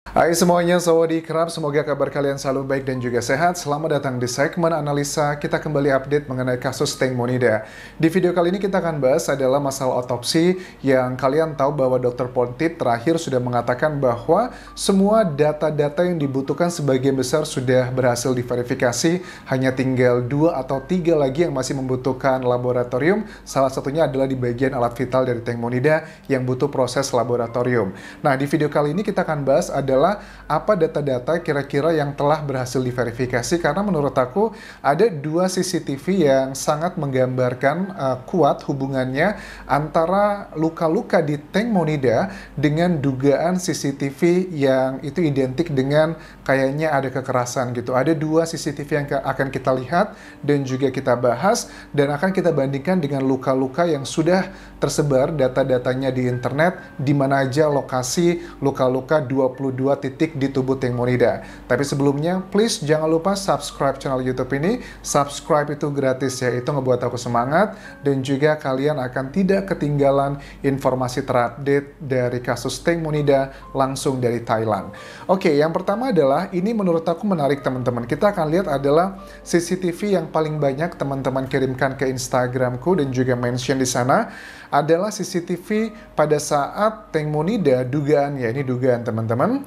Hai semuanya, Sawadee-krap. Semoga kabar kalian selalu baik dan juga sehat. Selamat datang di segmen analisa. Kita kembali update mengenai kasus Teng Monida. Di video kali ini kita akan bahas adalah masalah otopsi yang kalian tahu bahwa Dr. Pontip terakhir sudah mengatakan bahwa semua data-data yang dibutuhkan sebagian besar sudah berhasil diverifikasi. Hanya tinggal 2 atau 3 lagi yang masih membutuhkan laboratorium. Salah satunya adalah di bagian alat vital dari Teng Monida yang butuh proses laboratorium. Nah, di video kali ini kita akan bahas adalah apa data-data kira-kira yang telah berhasil diverifikasi, karena menurut aku ada 2 CCTV yang sangat menggambarkan kuat hubungannya antara luka-luka di Teng Monida dengan dugaan CCTV yang itu identik dengan kayaknya ada kekerasan gitu. Ada 2 CCTV yang akan kita lihat dan juga kita bahas dan akan kita bandingkan dengan luka-luka yang sudah tersebar data-datanya di internet, di mana aja lokasi luka-luka 22 titik di tubuh Teng Monida. Tapi sebelumnya, please jangan lupa subscribe channel YouTube ini. Subscribe itu gratis ya, itu ngebuat aku semangat dan juga kalian akan tidak ketinggalan informasi terupdate dari kasus Teng Monida langsung dari Thailand. Oke, yang pertama adalah ini menurut aku menarik teman-teman. Kita akan lihat adalah CCTV yang paling banyak teman-teman kirimkan ke Instagramku dan juga mention di sana adalah CCTV pada saat Teng Monida dugaannya, ini dugaan teman-teman.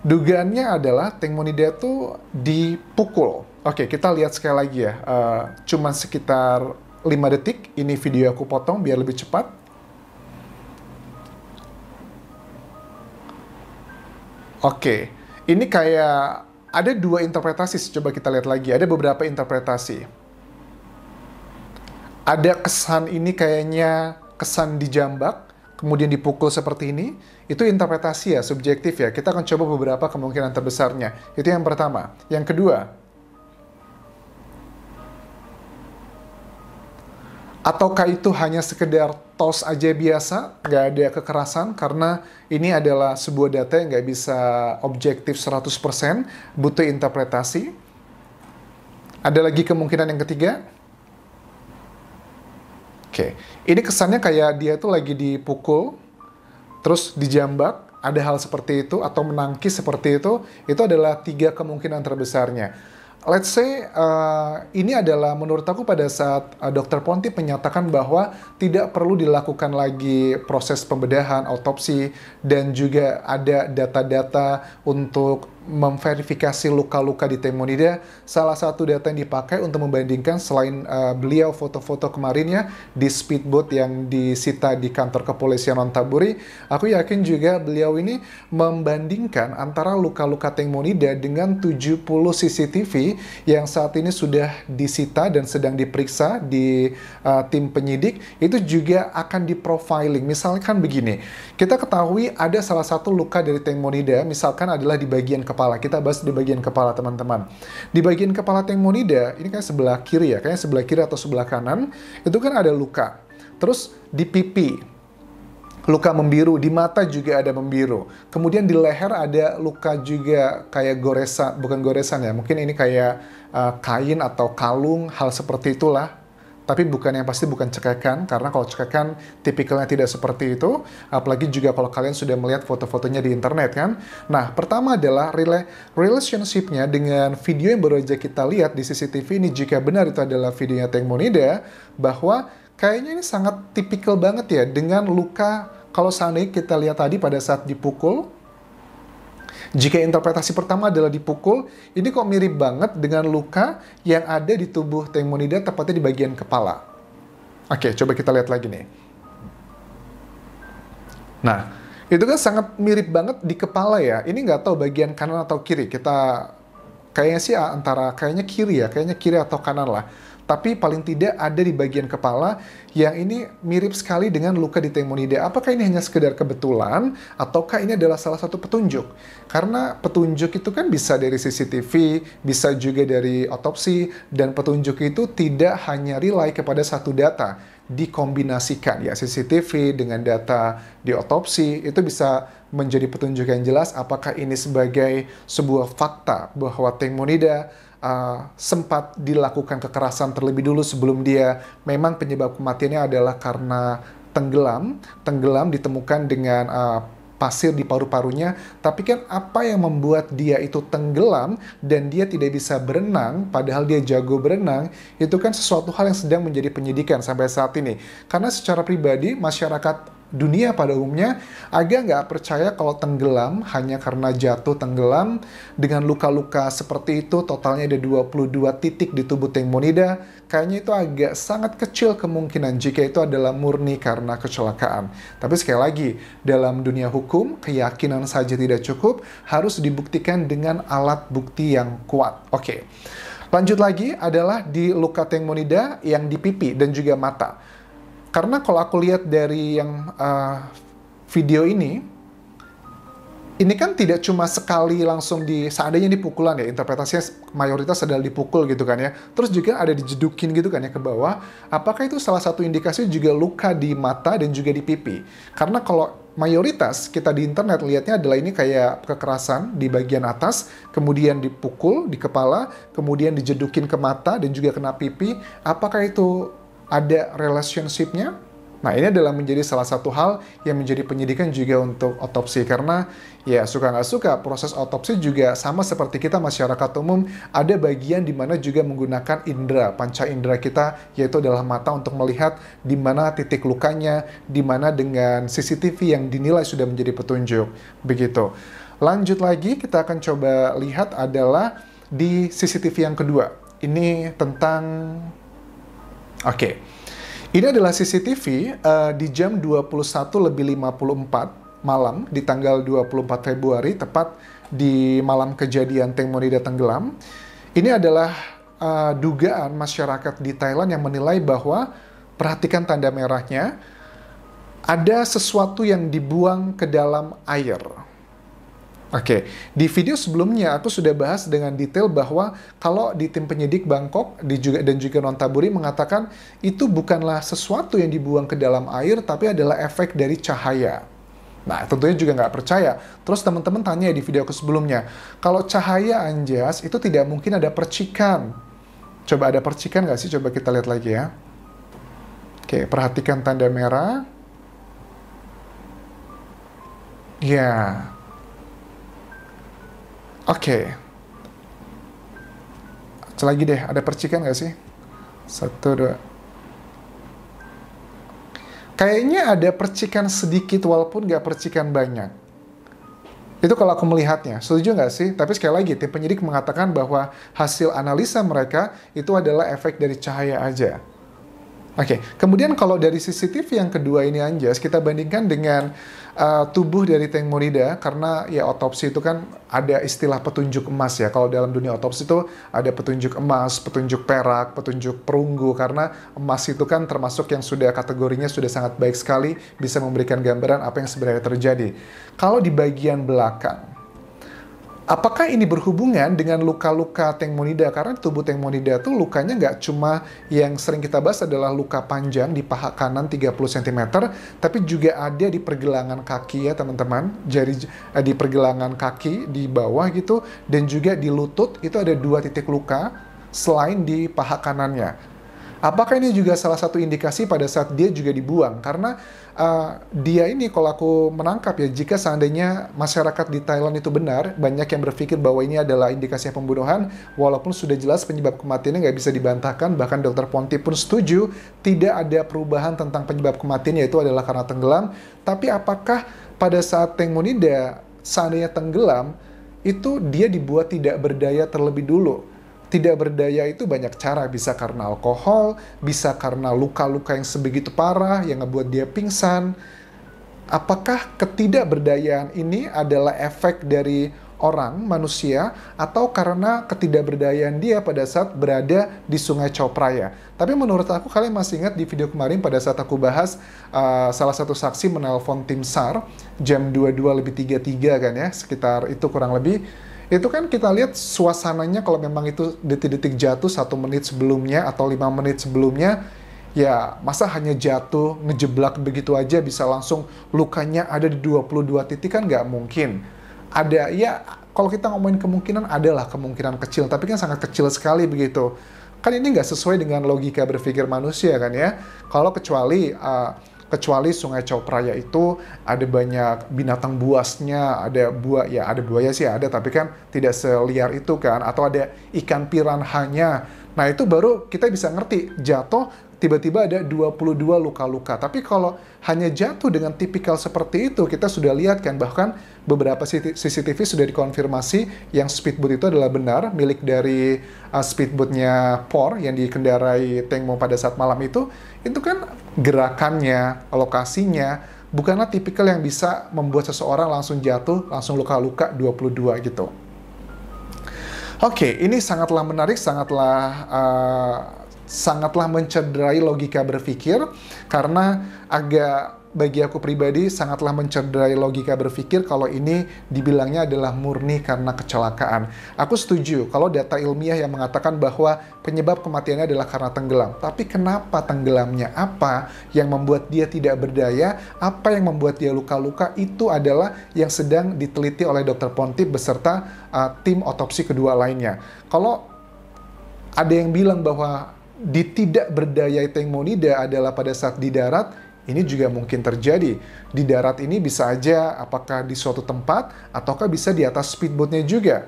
Dugaannya adalah Teng Monida itu dipukul. Oke, kita lihat sekali lagi ya. Cuman sekitar 5 detik. Ini video aku potong biar lebih cepat. Oke, ini kayak ada 2 interpretasi. Coba kita lihat lagi. Ada beberapa interpretasi. Ada kesan ini kayaknya kesan dijambak, kemudian dipukul seperti ini. Itu interpretasi ya, subjektif ya. Kita akan coba beberapa kemungkinan terbesarnya. Itu yang pertama. Yang kedua, ataukah itu hanya sekedar tos aja biasa, nggak ada kekerasan, karena ini adalah sebuah data yang nggak bisa objektif 100%, butuh interpretasi. Ada lagi kemungkinan yang ketiga. Oke, ini kesannya kayak dia tuh lagi dipukul, terus dijambak, ada hal seperti itu, atau menangkis seperti itu adalah 3 kemungkinan terbesarnya. Let's say, ini adalah menurut aku pada saat Dr. Pontip menyatakan bahwa tidak perlu dilakukan lagi proses pembedahan, autopsi, dan juga ada data-data untuk memverifikasi luka-luka di Teng Monida. Salah satu data yang dipakai untuk membandingkan selain beliau foto-foto kemarinnya di speedboat yang disita di kantor kepolisian Nonthaburi, aku yakin juga beliau ini membandingkan antara luka-luka Teng Monida dengan 70 CCTV yang saat ini sudah disita dan sedang diperiksa di tim penyidik. Itu juga akan diprofiling. Misalkan begini, kita ketahui ada salah satu luka dari Teng Monida, misalkan adalah di bagian kepala. Kita bahas di bagian kepala teman-teman. Di bagian kepala Teng Monida, ini kayak sebelah kiri ya, kayaknya sebelah kiri atau sebelah kanan, itu kan ada luka. Terus di pipi, luka membiru, di mata juga ada membiru. Kemudian di leher ada luka juga kayak goresan, bukan goresan ya, mungkin ini kayak kain atau kalung, hal seperti itulah. Tapi bukan, yang pasti bukan cekekan, karena kalau cekekan tipikalnya tidak seperti itu, apalagi juga kalau kalian sudah melihat foto-fotonya di internet kan. Nah, pertama adalah relationship-nya dengan video yang baru aja kita lihat di CCTV ini, jika benar itu adalah videonya Teng Monida, bahwa kayaknya ini sangat tipikal banget ya dengan luka. Kalau seandainya kita lihat tadi pada saat dipukul, jika interpretasi pertama adalah dipukul, ini kok mirip banget dengan luka yang ada di tubuh Teng Monida, tepatnya di bagian kepala. Oke, coba kita lihat lagi nih. Nah, itu kan sangat mirip banget di kepala ya. Ini nggak tahu bagian kanan atau kiri. Kita kayaknya sih antara kayaknya kiri ya, kayaknya kiri atau kanan lah. Tapi paling tidak ada di bagian kepala yang ini mirip sekali dengan luka di Teng Monida. Apakah ini hanya sekedar kebetulan ataukah ini adalah salah satu petunjuk? Karena petunjuk itu kan bisa dari CCTV, bisa juga dari otopsi, dan petunjuk itu tidak hanya rely kepada satu data, dikombinasikan ya, CCTV dengan data di otopsi itu bisa menjadi petunjuk yang jelas apakah ini sebagai sebuah fakta bahwa Teng Monida sempat dilakukan kekerasan terlebih dulu sebelum dia memang penyebab kematiannya adalah karena tenggelam ditemukan dengan pasir di paru-parunya, tapi kan apa yang membuat dia itu tenggelam dan dia tidak bisa berenang, padahal dia jago berenang, itu kan sesuatu hal yang sedang menjadi penyidikan sampai saat ini. Karena secara pribadi, masyarakat dunia pada umumnya agak nggak percaya kalau tenggelam hanya karena jatuh tenggelam dengan luka-luka seperti itu, totalnya ada 22 titik di tubuh Teng Monida. Kayaknya itu agak sangat kecil kemungkinan jika itu adalah murni karena kecelakaan. Tapi sekali lagi, dalam dunia hukum, keyakinan saja tidak cukup, harus dibuktikan dengan alat bukti yang kuat. Oke, lanjut lagi adalah di luka Teng Monida yang di pipi dan juga mata. Karena kalau aku lihat dari yang video ini kan tidak cuma sekali langsung seandainya dipukulan ya, interpretasinya mayoritas adalah dipukul gitu kan ya. Terus juga ada dijedukin gitu kan ya ke bawah. Apakah itu salah satu indikasi juga luka di mata dan juga di pipi? Karena kalau mayoritas kita di internet lihatnya adalah ini kayak kekerasan di bagian atas, kemudian dipukul di kepala, kemudian dijedukin ke mata dan juga kena pipi. Apakah itu ada relationship-nya? Nah, ini adalah menjadi salah satu hal yang menjadi penyidikan juga untuk otopsi. Karena ya suka nggak suka, proses otopsi juga sama seperti kita masyarakat umum, ada bagian di mana juga menggunakan indera, panca indera kita, yaitu adalah mata untuk melihat di mana titik lukanya, di mana dengan CCTV yang dinilai sudah menjadi petunjuk. Begitu. Lanjut lagi, kita akan coba lihat adalah di CCTV yang kedua. Ini tentang... Oke, ini adalah CCTV di jam 21:54 malam di tanggal 24 Februari, tepat di malam kejadian Teng Monida tenggelam. Ini adalah dugaan masyarakat di Thailand yang menilai bahwa, perhatikan tanda merahnya, ada sesuatu yang dibuang ke dalam air. Oke, di video sebelumnya aku sudah bahas dengan detail bahwa kalau di tim penyidik Bangkok dan juga Nontaburi mengatakan itu bukanlah sesuatu yang dibuang ke dalam air, tapi adalah efek dari cahaya. Nah, tentunya juga nggak percaya. Terus teman-teman tanya di video aku sebelumnya, kalau cahaya Anjas itu tidak mungkin ada percikan. Coba ada percikan nggak sih? Coba kita lihat lagi ya. Oke, perhatikan tanda merah. Ya. Oke. Lagi deh, ada percikan nggak sih? 1, 2. Kayaknya ada percikan sedikit walaupun nggak percikan banyak. Itu kalau aku melihatnya. Setuju nggak sih? Tapi sekali lagi, tim penyidik mengatakan bahwa hasil analisa mereka itu adalah efek dari cahaya aja. Oke, kemudian kalau dari CCTV yang kedua ini Anjas, kita bandingkan dengan tubuh dari Teng Monida, karena ya otopsi itu kan ada istilah petunjuk emas ya. Kalau dalam dunia otopsi itu ada petunjuk emas, petunjuk perak, petunjuk perunggu, karena emas itu kan termasuk yang sudah kategorinya sudah sangat baik sekali, bisa memberikan gambaran apa yang sebenarnya terjadi. Kalau di bagian belakang, apakah ini berhubungan dengan luka-luka Teng Monida? Karena di tubuh Teng Monida tuh lukanya nggak cuma yang sering kita bahas adalah luka panjang di paha kanan 30 cm, tapi juga ada di pergelangan kaki ya teman-teman, di pergelangan kaki di bawah gitu, dan juga di lutut itu ada 2 titik luka selain di paha kanannya. Apakah ini juga salah satu indikasi pada saat dia juga dibuang? Karena dia ini kalau aku menangkap ya, jika seandainya masyarakat di Thailand itu benar, banyak yang berpikir bahwa ini adalah indikasi pembunuhan, walaupun sudah jelas penyebab kematiannya nggak bisa dibantahkan, bahkan Dr. Ponti pun setuju, tidak ada perubahan tentang penyebab kematian, yaitu adalah karena tenggelam. Tapi apakah pada saat Teng Monida seandainya tenggelam, itu dia dibuat tidak berdaya terlebih dulu? Tidak berdaya itu banyak cara, bisa karena alkohol, bisa karena luka-luka yang sebegitu parah yang ngebuat dia pingsan. Apakah ketidakberdayaan ini adalah efek dari orang, manusia, atau karena ketidakberdayaan dia pada saat berada di Sungai Chao Phraya? Tapi menurut aku, kalian masih ingat di video kemarin pada saat aku bahas salah satu saksi menelpon tim SAR jam 22:33 kan ya, sekitar itu kurang lebih. Itu kan kita lihat suasananya, kalau memang itu detik-detik jatuh 1 menit sebelumnya atau 5 menit sebelumnya, ya masa hanya jatuh, ngejeblak begitu aja bisa langsung lukanya ada di 22 titik, kan nggak mungkin. Ada, ya kalau kita ngomongin kemungkinan, adalah kemungkinan kecil, tapi kan sangat kecil sekali begitu. Kan ini nggak sesuai dengan logika berpikir manusia kan ya. Kalau kecuali kecuali Sungai Chao Phraya itu ada banyak binatang buasnya, ada buaya sih ada, tapi kan tidak seliar itu kan, atau ada ikan piranhanya. Nah itu baru kita bisa ngerti, jatuh tiba-tiba ada 22 luka-luka. Tapi kalau hanya jatuh dengan tipikal seperti itu, kita sudah lihat kan, bahkan beberapa CCTV sudah dikonfirmasi yang speedboat itu adalah benar milik dari speedboatnya POR yang dikendarai Teng Mo pada saat malam itu kan gerakannya, lokasinya, bukanlah tipikal yang bisa membuat seseorang langsung jatuh, langsung luka-luka 22 gitu. Oke, ini sangatlah menarik, sangatlah mencederai logika berpikir, karena bagi aku pribadi sangatlah mencederai logika berpikir kalau ini dibilangnya adalah murni karena kecelakaan. Aku setuju kalau data ilmiah yang mengatakan bahwa penyebab kematiannya adalah karena tenggelam. Tapi kenapa tenggelamnya? Apa yang membuat dia tidak berdaya? Apa yang membuat dia luka-luka? Itu adalah yang sedang diteliti oleh Dr. Pontip beserta tim otopsi kedua lainnya. Kalau ada yang bilang bahwa di tidak berdaya Teng Mo Nida adalah pada saat di darat, ini juga mungkin terjadi. Di darat ini bisa aja apakah di suatu tempat, ataukah bisa di atas speedboatnya juga.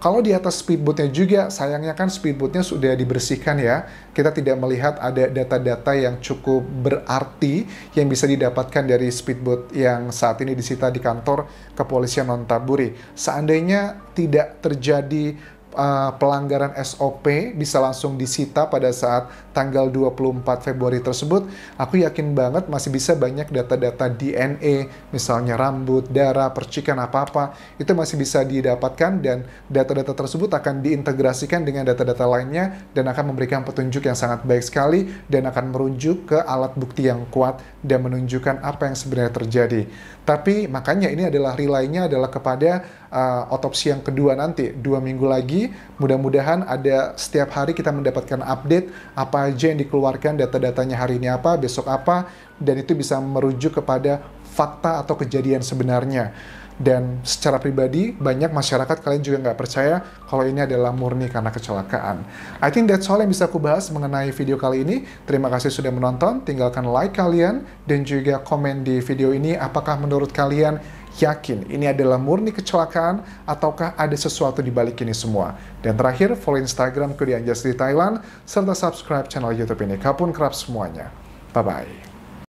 Kalau di atas speedboatnya juga, sayangnya kan speedboatnya sudah dibersihkan ya. Kita tidak melihat ada data-data yang cukup berarti yang bisa didapatkan dari speedboat yang saat ini disita di kantor kepolisian Nonthaburi. Seandainya tidak terjadi pelanggaran SOP, bisa langsung disita pada saat tanggal 24 Februari tersebut, aku yakin banget masih bisa banyak data-data DNA, misalnya rambut, darah, percikan, apa-apa, itu masih bisa didapatkan, dan data-data tersebut akan diintegrasikan dengan data-data lainnya, dan akan memberikan petunjuk yang sangat baik sekali, dan akan merujuk ke alat bukti yang kuat, dan menunjukkan apa yang sebenarnya terjadi. Tapi makanya ini adalah relaynya adalah kepada otopsi yang kedua nanti, 2 minggu lagi. Mudah-mudahan ada setiap hari kita mendapatkan update apa aja yang dikeluarkan, data-datanya hari ini apa, besok apa, dan itu bisa merujuk kepada fakta atau kejadian sebenarnya. Dan secara pribadi, banyak masyarakat kalian juga nggak percaya kalau ini adalah murni karena kecelakaan. I think that's all yang bisa aku bahas mengenai video kali ini. Terima kasih sudah menonton, tinggalkan like kalian, dan juga komen di video ini apakah menurut kalian yakin ini adalah murni kecelakaan ataukah ada sesuatu di balik ini semua. Dan terakhir, follow Instagramku di Anjas di Thailand, serta subscribe channel YouTube ini. Kapun kerap semuanya. Bye-bye.